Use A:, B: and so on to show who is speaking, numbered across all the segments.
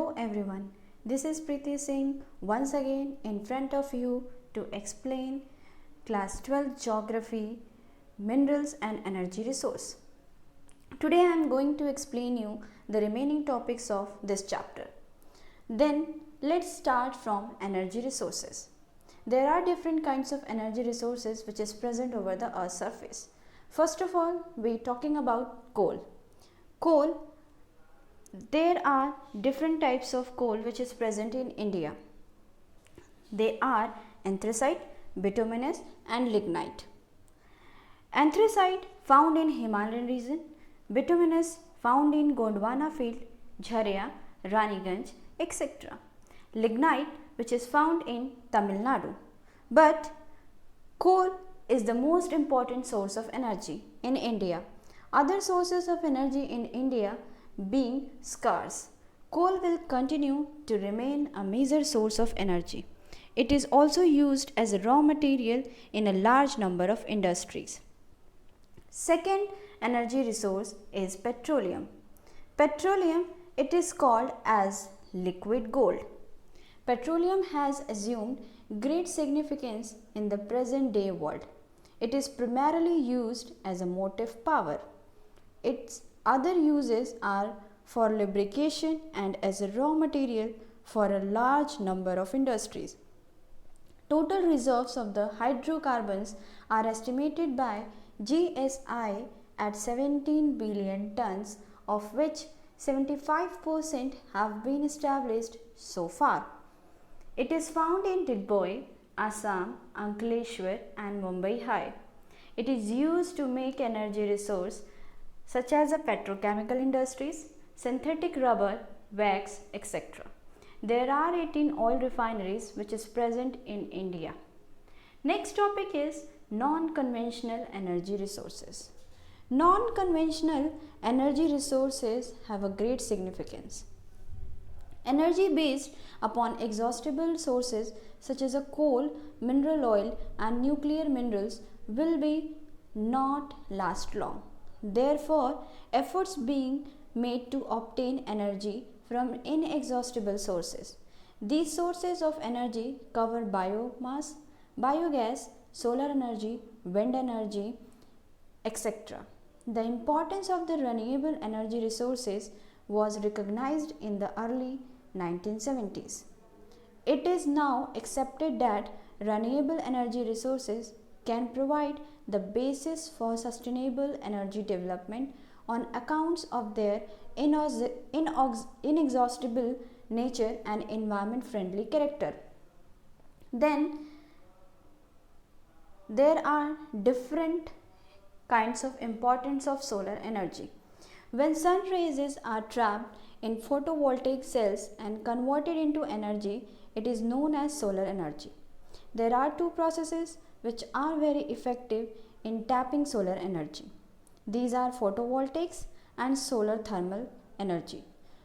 A: Hello everyone, this is Preeti Singh once again in front of you to explain class 12 geography, minerals and energy resource. Today I am going to explain you the remaining topics of this chapter. Then let's start from energy resources. There are different kinds of energy resources which is present over the earth's surface. First of all, we are talking about coal. Coal, there are different types of coal which is present in India. They are anthracite, bituminous and lignite. Anthracite found in Himalayan region, bituminous found in Gondwana field, Jharia, Raniganj, etc. Lignite which is found in Tamil Nadu. But coal is the most important source of energy in India. Other sources of energy in India being scarce. Coal will continue to remain a major source of energy. It is also used as a raw material in a large number of industries. Second energy resource is petroleum. Petroleum, it is called as liquid gold. Petroleum has assumed great significance in the present day world. It is primarily used as a motive power. Its other uses are for lubrication and as a raw material for a large number of industries. Total reserves of the hydrocarbons are estimated by GSI at 17 billion tons, of which 75% have been established so far. It is found in Digboi, Assam, Ankleshwar and Mumbai High. It is used to make energy resource such as the petrochemical industries, synthetic rubber, wax, etc. There are 18 oil refineries which is present in India. Next topic is non-conventional energy resources. Non-conventional energy resources have a great significance. Energy based upon exhaustible sources such as a coal, mineral oil and nuclear minerals will be not last long. Therefore, efforts being made to obtain energy from inexhaustible sources. These sources of energy cover biomass, biogas, solar energy, wind energy, etc. The importance of the renewable energy resources was recognized in the early 1970s. It is now accepted that renewable energy resources can provide the basis for sustainable energy development on accounts of their inexhaustible nature and environment friendly character. Then there are different kinds of importance of solar energy. When sun rays are trapped in photovoltaic cells and converted into energy, it is known as solar energy. There are two processes which are very effective in tapping solar energy. These are photovoltaics and solar thermal energy.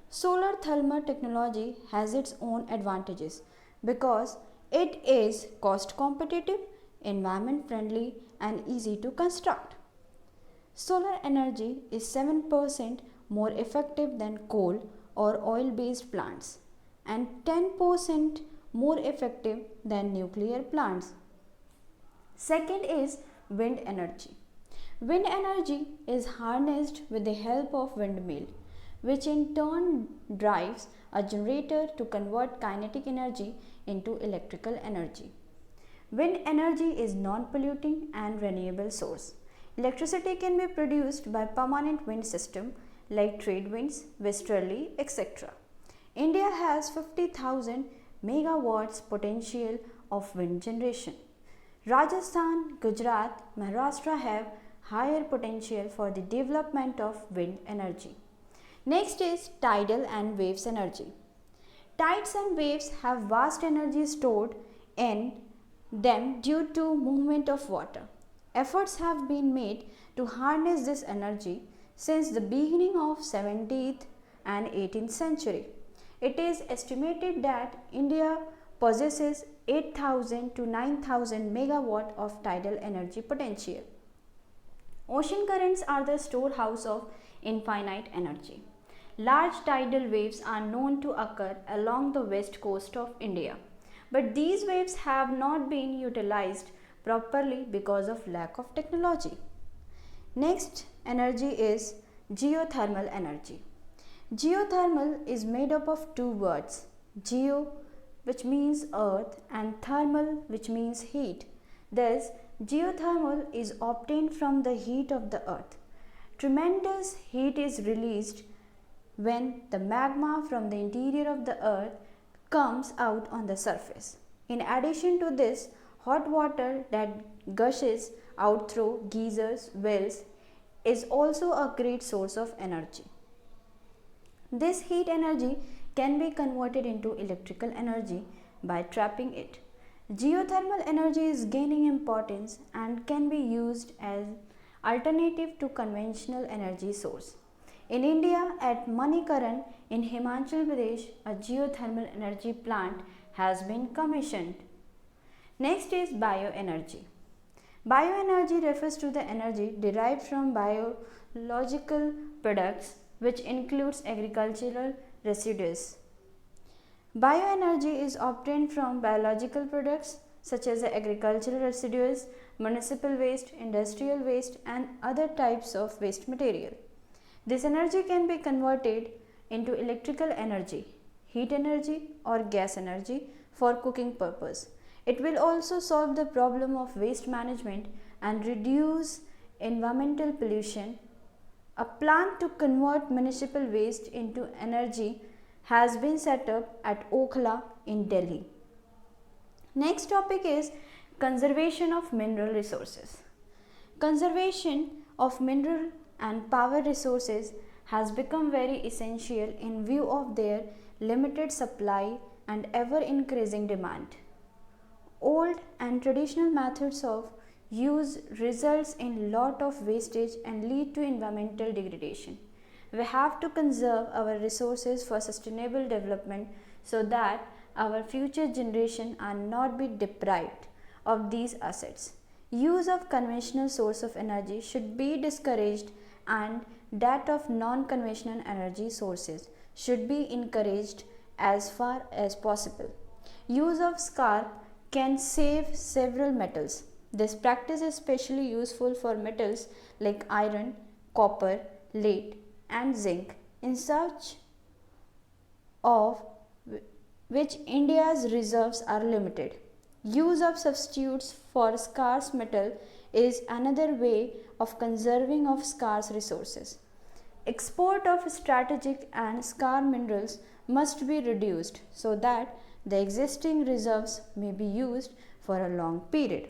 A: Solar thermal technology has its own advantages because it is cost competitive, environment friendly and easy to construct. Solar energy is 7% more effective than coal or oil based plants and 10% more effective than nuclear plants. Second is wind energy. Wind energy is harnessed with the help of windmill, which in turn drives a generator to convert kinetic energy into electrical energy. Wind energy is non-polluting and renewable source. Electricity can be produced by permanent wind system like trade winds, westerly, etc. India has 50,000 megawatts potential of wind generation. Rajasthan, Gujarat, Maharashtra have higher potential for the development of wind energy. Next is tidal and waves energy. Tides and waves have vast energy stored in them due to movement of water. Efforts have been made to harness this energy since the beginning of 17th and 18th century. It is estimated that India possesses 8,000 to 9,000 megawatt of tidal energy potential. Ocean currents are the storehouse of infinite energy. Large tidal waves are known to occur along the west coast of India, but these waves have not been utilized properly because of lack of technology. Next energy is geothermal energy. Geothermal is made up of two words, geo, which means earth, and thermal, which means heat. Thus, geothermal is obtained from the heat of the earth. Tremendous heat is released when the magma from the interior of the earth comes out on the surface. In addition to this, hot water that gushes out through geysers, wells, is also a great source of energy. This heat energy can be converted into electrical energy by trapping it. Geothermal energy is gaining importance and can be used as alternative to conventional energy source. In India, at Manikaran in Himachal Pradesh, a geothermal energy plant has been commissioned. Next is bioenergy. Bioenergy refers to the energy derived from biological products, which includes agricultural residues. Bioenergy is obtained from biological products such as agricultural residues, municipal waste, industrial waste, and other types of waste material. This energy can be converted into electrical energy, heat energy, or gas energy for cooking purpose. It will also solve the problem of waste management and reduce environmental pollution. A plant to convert municipal waste into energy has been set up at Okhla in Delhi. Next topic is conservation of mineral resources. Conservation of mineral and power resources has become very essential in view of their limited supply and ever increasing demand. Old and traditional methods of use results in lot of wastage and lead to environmental degradation. We have to conserve our resources for sustainable development so that our future generation are not be deprived of these assets. Use of conventional source of energy should be discouraged and that of non-conventional energy sources should be encouraged as far as possible. Use of scarp can save several metals. This practice is especially useful for metals like iron, copper, lead, and zinc, in search of which India's reserves are limited. Use of substitutes for scarce metal is another way of conserving of scarce resources. Export of strategic and scarce minerals must be reduced so that the existing reserves may be used for a long period.